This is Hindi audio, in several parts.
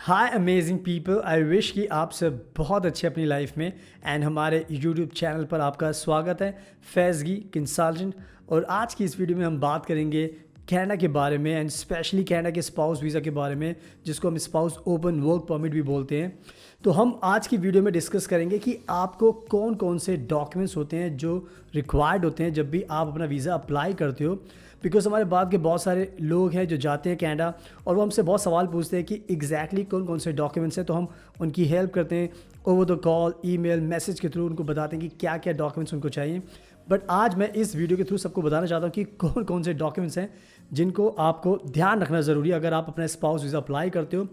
Hi amazing people, I wish कि आप सब बहुत अच्छे अपनी लाइफ में एंड हमारे यूट्यूब चैनल पर आपका स्वागत है। फैज़गी कंसल्टेंट। और आज की इस वीडियो में हम बात करेंगे कनाडा के बारे में एंड स्पेशली कनाडा के स्पाउस वीज़ा के बारे में, जिसको हम स्पाउस ओपन वर्क परमिट भी बोलते हैं। तो हम आज की वीडियो में डिस्कस करेंगे कि आपको कौन कौन से डॉक्यूमेंट्स होते हैं जो रिक्वायर्ड होते हैं जब भी आप अपना वीज़ा अप्लाई करते हो। बिकॉज हमारे बाद के बहुत सारे लोग हैं जो जाते हैं कनाडा और वो हमसे बहुत सवाल पूछते हैं कि एग्जैक्टली कौन कौन से डॉक्यूमेंट्स हैं, तो हम उनकी हेल्प करते हैं over the call, email, message के थ्रू उनको बताते हैं कि क्या क्या डॉक्यूमेंट्स उनको चाहिए। बट आज मैं इस वीडियो के थ्रू सबको बताना चाहता हूँ कि कौन कौन से डॉक्यूमेंट्स हैं जिनको आपको ध्यान रखना ज़रूरी है अगर आप अपना स्पाउस वीज़ा अप्लाई करते हो।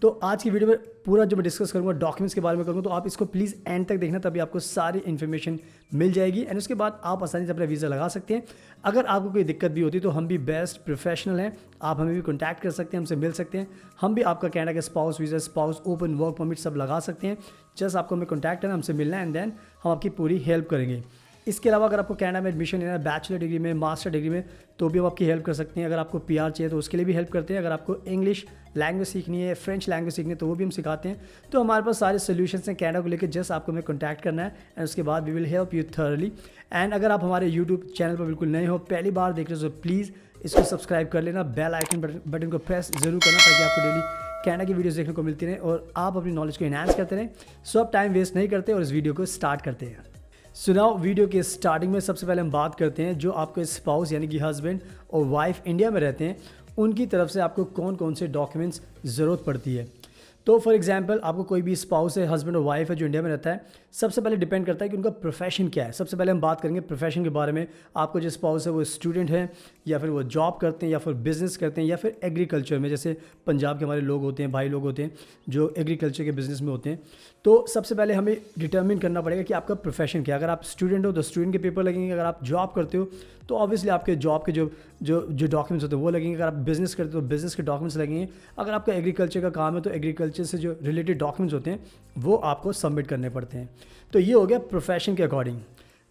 तो आज की वीडियो में पूरा जो मैं डिस्कस करूँगा डॉक्यूमेंट्स के बारे में करूँगा, तो आप इसको प्लीज़ एंड तक देखना, तभी आपको सारी इन्फॉर्मेशन मिल जाएगी एंड उसके बाद आप आसानी से अपना वीज़ा लगा सकते हैं। अगर आपको कोई दिक्कत भी होती है तो हम भी बेस्ट प्रोफेशनल हैं, आप हमें भी कॉन्टैक्ट कर सकते हैं, हमसे मिल सकते हैं। हम भी आपका कनाडा का spouse visa, spouse open work permit सब लगा सकते हैं। जस्ट आपको हमें कॉन्टैक्ट करना, हमसे मिलना एंड देन हम आपकी पूरी हेल्प करेंगे। इसके अलावा अगर आपको कनाडा में एडमिशन लेना है बैचलर डिग्री में, मास्टर डिग्री में, तो भी हम आपकी हेल्प कर सकते हैं। अगर आपको पीआर चाहिए तो उसके लिए भी हेल्प करते हैं। अगर आपको इंग्लिश लैंग्वेज सीखनी है, फ्रेंच लैंग्वेज सीखनी है, तो वो भी हम सिखाते हैं। तो हमारे पास सारे सोल्यूशंस हैं कनाडा को लेकर। जस्ट आपको हमें कॉन्टैक्ट करना है एंड उसके बाद we will help you thoroughly. And अगर आप हमारे यूट्यूब चैनल पर बिल्कुल नए हो, पहली बार देख रहे हो, तो प्लीज़ इसको सब्सक्राइब कर लेना, बेल आइकन बटन को प्रेस जरूर करना, ताकि आपको डेली कनाडा की वीडियोस देखने को मिलती रहे और आप अपनी नॉलेज को एनहांस करते रहें। सो अब टाइम वेस्ट नहीं करते और इस वीडियो को स्टार्ट करते हैं। सुनाओ, वीडियो के स्टार्टिंग में सबसे पहले हम बात करते हैं जो आपके स्पाउस यानी कि हस्बैंड और वाइफ इंडिया में रहते हैं, उनकी तरफ से आपको कौन कौन से डॉक्यूमेंट्स ज़रूरत पड़ती है। तो फॉर एग्जांपल आपको कोई भी स्पाउस है, हस्बैंड और वाइफ है जो इंडिया में रहता है, सबसे पहले डिपेंड करता है कि उनका प्रोफेशन क्या है। सबसे पहले हम बात करेंगे प्रोफेशन के बारे में। आपको जो स्पाउस है वो स्टूडेंट है या फिर वो जॉब करते हैं या फिर बिज़नेस करते हैं या फिर एग्रीकल्चर में, जैसे पंजाब के हमारे लोग होते हैं, भाई लोग होते हैं जो एग्रीकल्चर के बिज़नेस में होते हैं। तो सबसे पहले हमें डिटर्मिन करना पड़ेगा कि आपका प्रोफेशन क्या है। अगर आप स्टूडेंट हो तो स्टूडेंट के पेपर लगेंगे, अगर आप जॉब करते हो तो ऑब्वियसली आपके जॉब के जो डॉक्यूमेंट्स होते हैं वो लगेंगे, अगर आप बिज़नेस करते हो तो बिज़नेस के डॉक्यूमेंट्स लगेंगे, अगर आपका एग्रीकल्चर का काम है तो एग्रीकल्चर से जो रिलेटेड डॉक्यूमेंट्स होते हैं वो आपको सबमिट करने पड़ते हैं। तो ये हो गया प्रोफेशन के अकॉर्डिंग।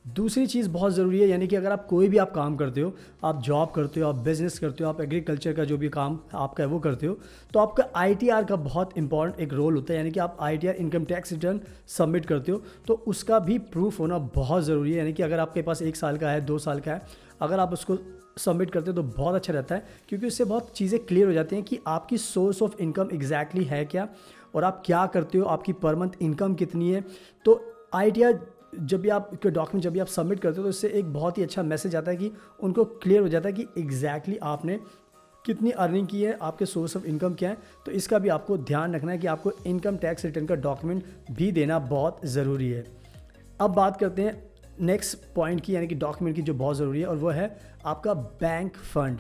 दूसरी चीज़ बहुत ज़रूरी है, यानी कि अगर आप कोई भी आप काम करते हो, आप जॉब करते हो, आप बिज़नेस करते हो, आप एग्रीकल्चर का जो भी काम आपका है वो करते हो, तो आपका आईटीआर का बहुत इंपॉर्टेंट एक रोल होता है। यानी कि आप ITR income tax return submit करते हो, तो उसका भी प्रूफ होना बहुत ज़रूरी है। यानी कि अगर आपके पास 1 साल का है, 2 साल का है, अगर आप उसको सबमिट करते हो तो बहुत अच्छा रहता है, क्योंकि उससे बहुत चीज़ें क्लियर हो जाती हैं कि आपकी सोर्स ऑफ इनकम एग्जैक्टली है क्या और आप क्या करते हो, आपकी पर मंथ इनकम कितनी है। तो आईटीआर जब भी आप डॉक्यूमेंट जब भी आप सबमिट करते हो तो इससे एक बहुत ही अच्छा मैसेज आता है कि उनको क्लियर हो जाता है कि एग्जैक्टली आपने कितनी अर्निंग की है, आपके सोर्स ऑफ इनकम क्या है। तो इसका भी आपको ध्यान रखना है कि आपको इनकम टैक्स रिटर्न का डॉक्यूमेंट भी देना बहुत ज़रूरी है। अब बात करते हैं नेक्स्ट पॉइंट की, यानी कि डॉक्यूमेंट की जो बहुत ज़रूरी है, और वो है आपका बैंक फ़ंड।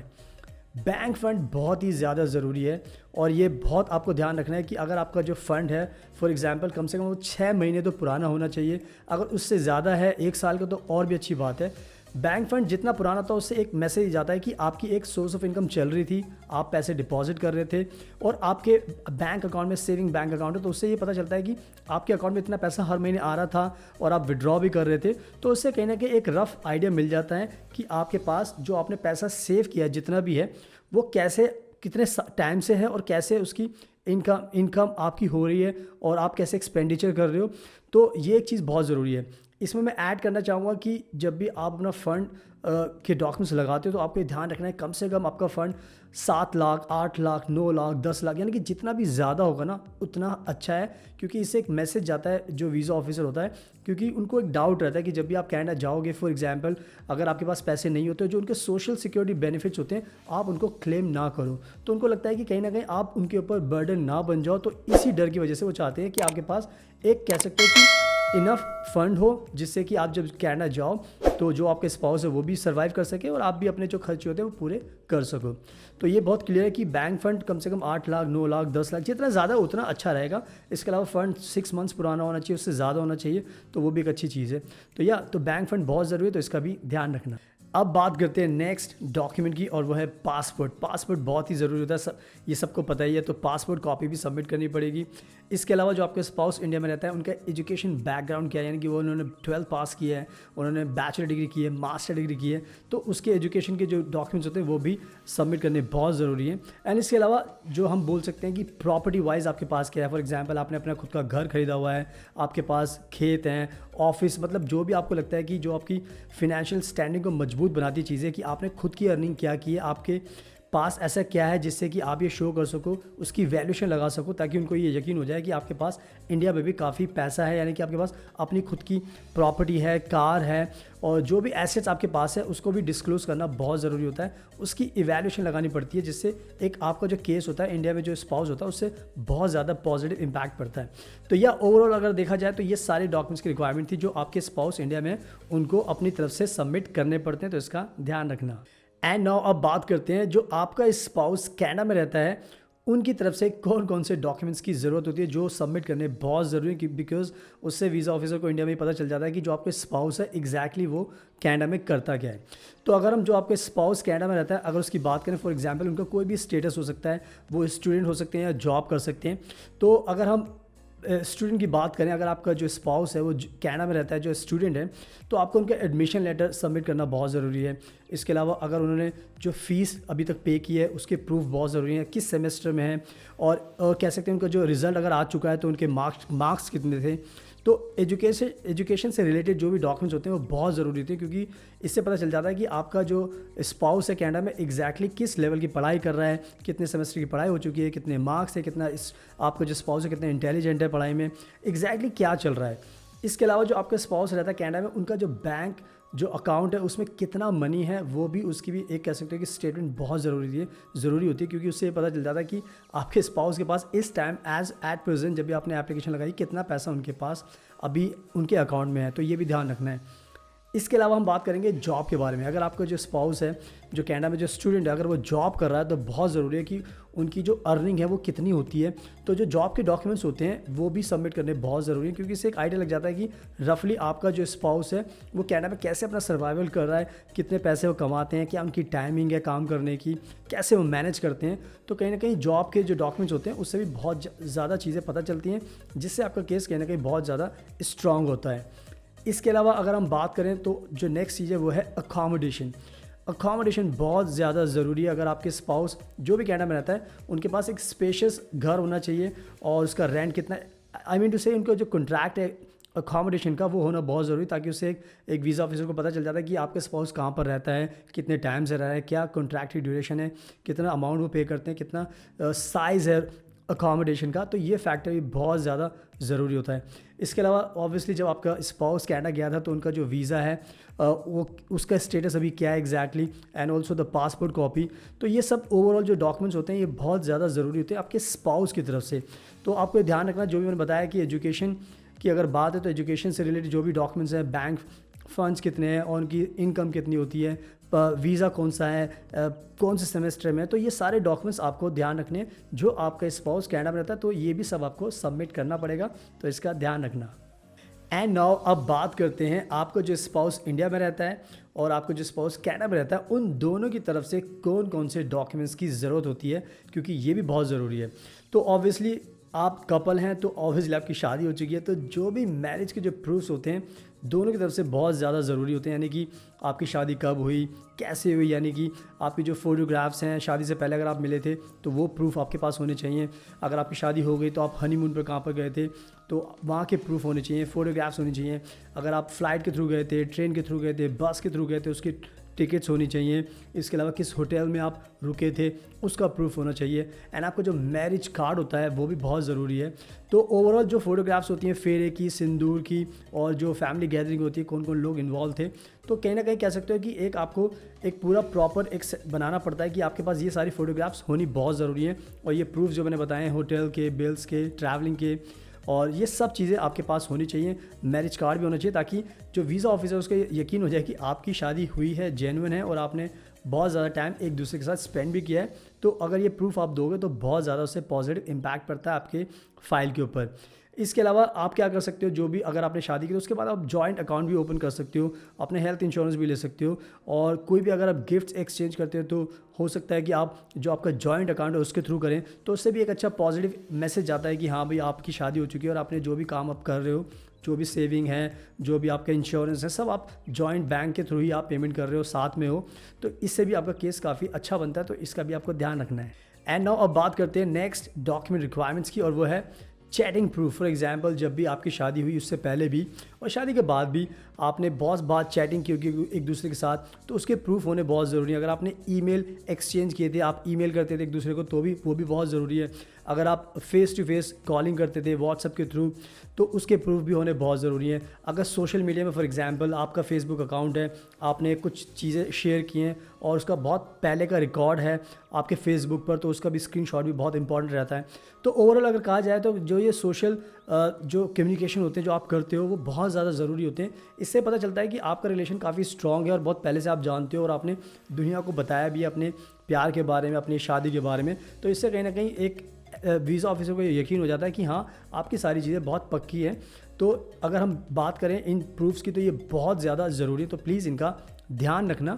बैंक फ़ंड बहुत ही ज़्यादा ज़रूरी है और ये बहुत आपको ध्यान रखना है कि अगर आपका जो फ़ंड है फॉर एग्जांपल कम से कम वो 6 महीने तो पुराना होना चाहिए। अगर उससे ज़्यादा है 1 साल का तो और भी अच्छी बात है। बैंक फ़ंड जितना पुराना था उससे एक मैसेज जाता है कि आपकी एक सोर्स ऑफ इनकम चल रही थी, आप पैसे डिपॉजिट कर रहे थे और आपके बैंक अकाउंट में सेविंग बैंक अकाउंट है, तो उससे ये पता चलता है कि आपके अकाउंट में इतना पैसा हर महीने आ रहा था और आप विड्रॉ भी कर रहे थे। तो उससे कहीं ना कहीं एक रफ़ आइडिया मिल जाता है कि आपके पास जो आपने पैसा सेव किया है जितना भी है वो कैसे, कितने टाइम से है और कैसे उसकी इनकम आपकी हो रही है और आप कैसे एक्सपेंडिचर कर रहे हो। तो ये एक चीज़ बहुत ज़रूरी है। इसमें मैं ऐड करना चाहूँगा कि जब भी आप अपना फ़ंड के डॉक्यूमेंट्स लगाते हो तो आपको ध्यान रखना है कम से कम आपका फ़ंड 7 लाख, 8 लाख, 9 लाख, 10 लाख, यानी कि जितना भी ज़्यादा होगा ना उतना अच्छा है, क्योंकि इससे एक मैसेज जाता है जो वीज़ा ऑफिसर होता है, क्योंकि उनको एक डाउट रहता है कि जब भी आप कनाडा जाओगे फॉर एग्जांपल अगर आपके पास पैसे नहीं होते, जो उनके सोशल सिक्योरिटी बेनिफिट्स होते हैं आप उनको क्लेम ना करो, तो उनको लगता है कि कहीं ना कहीं आप उनके ऊपर बर्डन ना बन जाओ। तो इसी डर की वजह से वो चाहते हैं कि आपके पास एक कह सकते हो कि इनफ फंड हो, जिससे कि आप जब कनाडा जाओ तो जो आपके स्पाउस है वो भी सर्वाइव कर सके और आप भी अपने जो खर्चे होते हैं वो पूरे कर सको। तो ये बहुत क्लियर है कि बैंक फ़ंड कम से कम 8 लाख, 9 लाख, 10 लाख, जितना ज़्यादा उतना अच्छा रहेगा। इसके अलावा फ़ंड 6 मंथ्स पुराना होना चाहिए, उससे ज़्यादा होना चाहिए, तो वो भी एक अच्छी चीज़ है। तो बैंक फ़ंड बहुत ज़रूरी है, तो इसका भी ध्यान रखना। अब बात करते हैं नेक्स्ट डॉक्यूमेंट की, और वो है पासपोर्ट। पासपोर्ट बहुत ही ज़रूरी होता है, ये सबको पता ही है, तो पासपोर्ट कॉपी भी सबमिट करनी पड़ेगी। इसके अलावा जो आपके स्पाउस इंडिया में रहता है, उनका एजुकेशन बैकग्राउंड क्या है, यानी कि वो उन्होंने 12th पास किया है, उन्होंने बैचलर डिग्री की है, मास्टर डिग्री की है, तो उसके एजुकेशन के जो डॉक्यूमेंट्स होते हैं वो भी सबमिट करने बहुत ज़रूरी है। एंड इसके अलावा जो हम बोल सकते हैं कि प्रॉपर्टी वाइज आपके पास क्या है, फॉर एग्जाम्पल आपने अपना खुद का घर खरीदा हुआ है, आपके पास खेत हैं, ऑफिस, मतलब जो भी आपको लगता है कि जो आपकी फिनेंशियल स्टैंडिंग को मजबूत बनाती चीज़ें, कि आपने खुद की अर्निंग क्या की है, आपके पास ऐसा क्या है जिससे कि आप ये शो कर सको, उसकी वैल्यूशन लगा सको, ताकि उनको ये यकीन हो जाए कि आपके पास इंडिया में भी काफ़ी पैसा है, यानी कि आपके पास अपनी खुद की प्रॉपर्टी है, कार है, और जो भी एसेट्स आपके पास है उसको भी डिस्क्लोज करना बहुत ज़रूरी होता है। उसकी इवैल्यूएशन लगानी पड़ती है, जिससे एक आपका जो केस होता है इंडिया में, जो स्पाउस होता है, उससे बहुत ज़्यादा पॉजिटिव इंपैक्ट पड़ता है। तो यह ओवरऑल अगर देखा जाए तो ये सारे डॉक्यूमेंट्स की रिक्वायरमेंट थी जो आपके स्पाउस इंडिया में उनको अपनी तरफ से सबमिट करने पड़ते हैं, तो इसका ध्यान रखना। एंड नाउ अब बात करते हैं जो आपका स्पाउस कनाडा में रहता है, उनकी तरफ से कौन कौन से डॉक्यूमेंट्स की ज़रूरत होती है जो सबमिट करने बहुत ज़रूरी है, बिकॉज उससे वीज़ा ऑफिसर को इंडिया में पता चल जाता है कि जो आपके स्पाउस है एग्जैक्टली वो कनाडा में करता क्या है। तो अगर हम जो आपके स्पाउस कनाडा में रहता है, अगर उसकी बात करें, फॉर एग्जांपल उनका कोई भी स्टेटस हो सकता है, वो स्टूडेंट हो सकते हैं या जॉब कर सकते हैं। तो अगर हम स्टूडेंट की बात करें, अगर आपका जो स्पाउस है वो कनाडा में रहता है, जो स्टूडेंट है, तो आपको उनका एडमिशन लेटर सबमिट करना बहुत ज़रूरी है। इसके अलावा अगर उन्होंने जो फ़ीस अभी तक पे की है उसके प्रूफ बहुत ज़रूरी है, किस सेमेस्टर में है, और कह सकते हैं उनका जो रिज़ल्ट अगर आ चुका है तो उनके मार्क्स कितने थे। तो एजुकेशन से रिलेटेड जो भी डॉक्यूमेंट्स होते हैं वो बहुत ज़रूरी थे, क्योंकि इससे पता चल जाता है कि आपका जो स्पाउस है कनाडा में एग्जैक्टली किस लेवल की पढ़ाई कर रहा है, कितने सेमेस्टर की पढ़ाई हो चुकी है, कितने मार्क्स है, कितना आपका जो स्पाउस है कितना इंटेलिजेंट है पढ़ाई में, एग्जैक्टली क्या चल रहा है। इसके अलावा जो आपका स्पाउस रहता है कनाडा में, उनका जो बैंक जो अकाउंट है उसमें कितना मनी है, वो भी उसकी भी एक कह सकते हो कि स्टेटमेंट बहुत ज़रूरी होती है, क्योंकि उससे ये पता चल जाता है कि आपके स्पाउस के पास इस टाइम एट प्रेजेंट जब भी आपने एप्लीकेशन लगाई कितना पैसा उनके पास अभी उनके अकाउंट में है, तो ये भी ध्यान रखना है। इसके अलावा हम बात करेंगे जॉब के बारे में। अगर आपका जो स्पाउस है जो कनाडा में जो स्टूडेंट है, अगर वो जॉब कर रहा है तो बहुत ज़रूरी है कि उनकी जो अर्निंग है वो कितनी होती है। तो जो जॉब के डॉक्यूमेंट्स होते हैं वो भी सबमिट करने बहुत ज़रूरी है, क्योंकि इससे एक आइडिया लग जाता है कि रफली आपका जो स्पाउस है वो कनाडा में कैसे अपना सर्वाइवल कर रहा है, कितने पैसे वो कमाते हैं, क्या उनकी टाइमिंग है काम करने की, कैसे वो मैनेज करते हैं। तो कहीं ना कहीं जॉब के जो डॉक्यूमेंट्स होते हैं उससे भी बहुत ज़्यादा चीज़ें पता चलती हैं, जिससे आपका केस कहीं ना कहीं बहुत ज़्यादा स्ट्रॉन्ग होता है। इसके अलावा अगर हम बात करें तो जो नेक्स्ट चीज़ है वो है अकोमोडेशन बहुत ज़्यादा ज़रूरी है। अगर आपके स्पाउस जो भी कनाडा में रहता है उनके पास एक स्पेशियस घर होना चाहिए, और उसका रेंट कितना, आई मीन टू से उनका जो कॉन्ट्रैक्ट है अकोमोडेशन का वो होना बहुत ज़रूरी, ताकि उससे एक वीज़ा ऑफिसर को पता चल जाता है कि आपके स्पाउस कहाँ पर रहता है, कितने टाइम से रह रहा है, क्या कॉन्ट्रैक्ट की ड्यूरेशन है, कितना अमाउंट वो पे करते हैं, कितना साइज़ है अकोमोडेशन का। तो ये फैक्टर भी बहुत ज़्यादा ज़रूरी होता है। इसके अलावा ऑब्वियसली जब आपका स्पाउस कनाडा गया था तो उनका जो वीज़ा है वो उसका स्टेटस अभी क्या है exactly, and also the passport copy. तो ये सब ओवरऑल जो डॉक्यूमेंट्स होते हैं ये बहुत ज़्यादा ज़रूरी होते हैं आपके स्पाउस की तरफ से। तो आपको ध्यान रखना, जो भी मैंने बताया कि एजुकेशन की अगर बात है तो एजुकेशन से रिलेटेड जो भी डॉक्यूमेंट्स हैं, बैंक फंड्स कितने हैं और उनकी इनकम कितनी होती है, वीज़ा कौन सा है, कौन से सेमेस्टर में, तो ये सारे डॉक्यूमेंट्स आपको ध्यान रखने जो आपका स्पाउस कनाडा में रहता है, तो ये भी सब आपको सबमिट करना पड़ेगा, तो इसका ध्यान रखना। एंड नाउ अब बात करते हैं आपका जो स्पाउस इंडिया में रहता है और आपका जो स्पाउस कनाडा में रहता है, उन दोनों की तरफ से कौन कौन से डॉक्यूमेंट्स की ज़रूरत होती है, क्योंकि ये भी बहुत ज़रूरी है। तो ऑब्वियसली आप कपल हैं तो ऑब्वियसली आपकी शादी हो चुकी है, तो जो भी मैरिज के जो प्रूफ्स होते हैं दोनों की तरफ से बहुत ज़्यादा ज़रूरी होते हैं, यानी कि आपकी शादी कब हुई, कैसे हुई, यानी कि आपकी जो फोटोग्राफ्स हैं शादी से पहले अगर आप मिले थे तो वो प्रूफ आपके पास होने चाहिए। अगर आपकी शादी हो गई तो आप हनीमून पर कहाँ पर गए थे तो वहाँ के प्रूफ होने चाहिए, फ़ोटोग्राफ्स होनी चाहिए। अगर आप फ़्लाइट के थ्रू गए थे, ट्रेन के थ्रू गए थे, बस के थ्रू गए थे, उसकी टिकट्स होनी चाहिए। इसके अलावा किस होटल में आप रुके थे उसका प्रूफ होना चाहिए, एंड आपका जो मैरिज कार्ड होता है वो भी बहुत ज़रूरी है। तो ओवरऑल जो फोटोग्राफ्स होती हैं फेरे की, सिंदूर की, और जो फैमिली गैदरिंग होती है, कौन कौन लोग इन्वॉल्व थे, तो कहीं ना कहीं कह सकते हो कि एक आपको एक पूरा प्रॉपर एक बनाना पड़ता है कि आपके पास ये सारी फोटोग्राफ्स होनी बहुत ज़रूरी है। और ये प्रूफ जो मैंने बताए हैं होटल के, बिल्स के, ट्रैवलिंग के, और ये सब चीज़ें आपके पास होनी चाहिए। मैरिज कार्ड भी होना चाहिए ताकि जो वीज़ा ऑफिसर उसको यकीन हो जाए कि आपकी शादी हुई है, जेन्युइन है, और आपने बहुत ज़्यादा टाइम एक दूसरे के साथ स्पेंड भी किया है। तो अगर ये प्रूफ आप दोगे तो बहुत ज़्यादा उससे पॉजिटिव इम्पैक्ट पड़ता है आपके फ़ाइल के ऊपर। इसके अलावा आप क्या कर सकते हो, जो भी अगर आपने शादी की तो उसके बाद आप जॉइंट अकाउंट भी ओपन कर सकते हो, अपने हेल्थ इंश्योरेंस भी ले सकते हो, और कोई भी अगर आप गिफ्ट्स एक्सचेंज करते हो तो हो सकता है कि आप जो आपका जॉइंट अकाउंट है उसके थ्रू करें, तो उससे भी एक अच्छा पॉजिटिव मैसेज जाता है कि हाँ भाई आपकी शादी हो चुकी है और आपने जो भी काम आप कर रहे हो, जो भी सेविंग है, जो भी आपका इंश्योरेंस है, सब आप जॉइंट बैंक के थ्रू ही आप पेमेंट कर रहे हो, साथ में हो, तो इससे भी आपका केस काफ़ी अच्छा बनता है, तो इसका भी आपको ध्यान रखना है। एंड नाउ अब बात करते हैं नेक्स्ट डॉक्यूमेंट रिक्वायरमेंट्स की, और वो है चैटिंग प्रूफ। फॉर एग्जांपल जब भी आपकी शादी हुई उससे पहले भी और शादी के बाद भी आपने बहुत बार चैटिंग की होगी एक दूसरे के साथ, तो उसके प्रूफ होने बहुत ज़रूरी है। अगर आपने ईमेल एक्सचेंज किए थे, आप ईमेल करते थे एक दूसरे को, तो भी वो भी बहुत ज़रूरी है। अगर आप फेस टू फेस कॉलिंग करते थे व्हाट्सएप के थ्रू, तो उसके प्रूफ भी होने बहुत ज़रूरी है। अगर सोशल मीडिया में फॉर एग्जांपल आपका फेसबुक अकाउंट है, आपने कुछ चीज़ें शेयर की हैं और उसका बहुत पहले का रिकॉर्ड है आपके फेसबुक पर, तो उसका भी स्क्रीनशॉट भी बहुत इंपॉर्टेंट रहता है। तो ओवरऑल अगर कहा जाए तो जो ये सोशल जो कम्युनिकेशन होते हैं जो आप करते हो वो बहुत ज़्यादा ज़रूरी होते हैं। इससे पता चलता है कि आपका रिलेशन काफ़ी स्ट्रॉन्ग है और बहुत पहले से आप जानते हो और आपने दुनिया को बताया भी अपने प्यार के बारे में, अपनी शादी के बारे में। तो इससे कहीं ना कहीं एक वीज़ा ऑफिसर को यकीन हो जाता है कि हाँ आपकी सारी चीज़ें बहुत पक्की हैं। तो अगर हम बात करें इन प्रूफ्स की तो ये बहुत ज़्यादा ज़रूरी है, तो प्लीज़ इनका ध्यान रखना।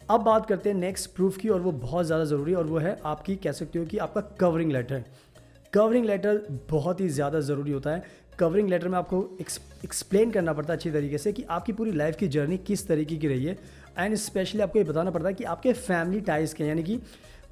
अब बात करते हैं नेक्स्ट प्रूफ की, और वो बहुत ज़्यादा ज़रूरी है, और वो है आपकी कह सकते हो कि आपका कवरिंग लेटर। कवरिंग लेटर बहुत ही ज़्यादा ज़रूरी होता है। कवरिंग लेटर में आपको एक्सप्लेन करना पड़ता है अच्छी तरीके से कि आपकी पूरी लाइफ की जर्नी किस तरीके की रही है, एंड स्पेशली आपको ये बताना पड़ता है कि आपके फैमिली टाइज़ के, यानी कि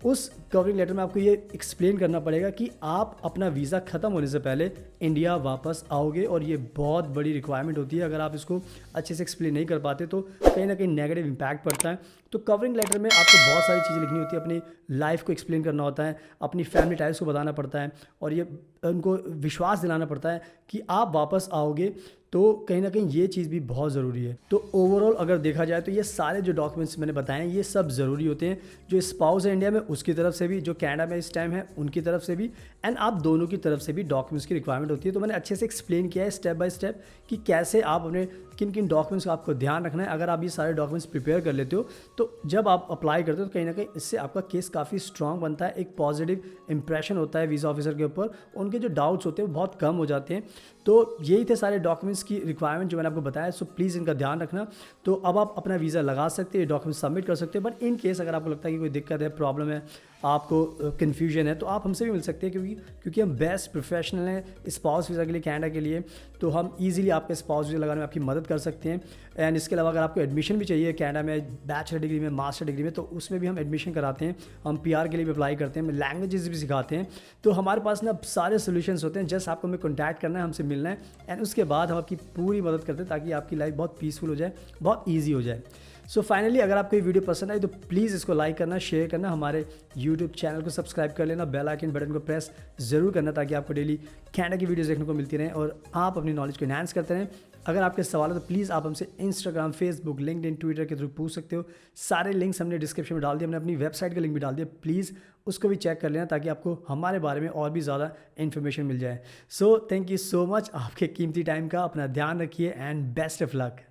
उस कवरिंग लेटर में आपको ये एक्सप्लेन करना पड़ेगा कि आप अपना वीज़ा ख़त्म होने से पहले इंडिया वापस आओगे, और ये बहुत बड़ी रिक्वायरमेंट होती है। अगर आप इसको अच्छे से एक्सप्लेन नहीं कर पाते तो कहीं ना कहीं नेगेटिव इम्पैक्ट पड़ता है। तो कवरिंग लेटर में आपको बहुत सारी चीज़ें लिखनी होती है, अपनी लाइफ को एक्सप्लेन करना होता है, अपनी फैमिली टाइप्स को बताना पड़ता है, और ये उनको विश्वास दिलाना पड़ता है कि आप वापस आओगे। तो कहीं ना कहीं ये चीज़ भी बहुत ज़रूरी है। तो ओवरऑल अगर देखा जाए तो ये सारे जो डॉक्यूमेंट्स मैंने बताए ये सब ज़रूरी होते हैं। जो स्पाउस है इंडिया में उसकी तरफ से भी, जो कनाडा में इस टाइम है उनकी तरफ से भी, एंड आप दोनों की तरफ से भी डॉक्यूमेंट्स की रिक्वायरमेंट होती है। तो मैंने अच्छे से एक्सप्लेन किया है स्टेप बाय स्टेप कि कैसे आप अपने किन किन डॉक्यूमेंट्स का आपको ध्यान रखना है। अगर आप ये सारे डॉक्यूमेंट्स प्रिपेयर कर लेते हो तो जब आप अप्लाई करते हो तो कहीं ना कहीं इससे आपका केस काफ़ी स्ट्रॉन्ग बनता है, एक पॉजिटिव इंप्रेशन होता है वीज़ा ऑफिसर के ऊपर, उनके जो डाउट्स होते हैं वो बहुत कम हो जाते हैं। तो यही थे सारे डॉक्यूमेंट्स की रिक्वायरमेंट जो मैंने आपको बताया। सो प्लीज़ इनका ध्यान रखना। तो अब आप अपना वीज़ा लगा सकते हैं, डॉक्यूमेंट सबमिट कर सकते हैं। बट इन केस अगर आपको लगता है कि कोई दिक्कत है, प्रॉब्लम है, आपको कन्फ्यूजन है, तो आप हमसे भी मिल सकते हैं, क्योंकि हम बेस्ट प्रोफेशनल हैं स्पाउस वीज़ा के लिए, कनाडा के लिए। तो हम ईजिली आपके स्पाउस वीज़ा लगाने में आपकी मदद कर सकते हैं। एंड इसके अलावा अगर आपको एडमिशन भी चाहिए कनाडा में, बैचलर डिग्री में, मास्टर डिग्री में, तो उसमें भी हम एडमिशन कराते हैं। हम PR के लिए भी अप्लाई करते हैं, हम लैंग्वेजेस भी सिखाते हैं। तो हमारे पास ना सारे सोल्यूशंस होते हैं। जस्ट आपको हमें कॉन्टैक्ट करना है, हमसे मिलना है, एंड उसके बाद हम आपकी पूरी मदद करते हैं ताकि आपकी लाइफ बहुत पीसफुल हो जाए, बहुत ईजी हो जाए। सो फाइनली अगर आपको ये वीडियो पसंद आई तो प्लीज़ इसको लाइक करना, शेयर करना, हमारे यूट्यूब चैनल को सब्सक्राइब कर लेना, बेल आइकन बटन को प्रेस ज़रूर करना ताकि आपको डेली कनाडा की वीडियोस देखने को मिलती रहें और आप अपनी नॉलेज को एनहांस करते रहें। अगर आपके सवाल है तो प्लीज़ आप हमसे इंस्टाग्राम, फेसबुक, लिंक्डइन, ट्विटर के थ्रू पूछ सकते हो। सारे लिंक्स हमने डिस्क्रिप्शन में डाल दिए, हमने अपनी वेबसाइट का लिंक भी डाल दिया। प्लीज़ उसको भी चेक कर लेना ताकि आपको हमारे बारे में और भी ज़्यादा इन्फॉर्मेशन मिल जाए। So thank you so much आपके कीमती टाइम का। अपना ध्यान रखिए एंड बेस्ट ऑफ लक।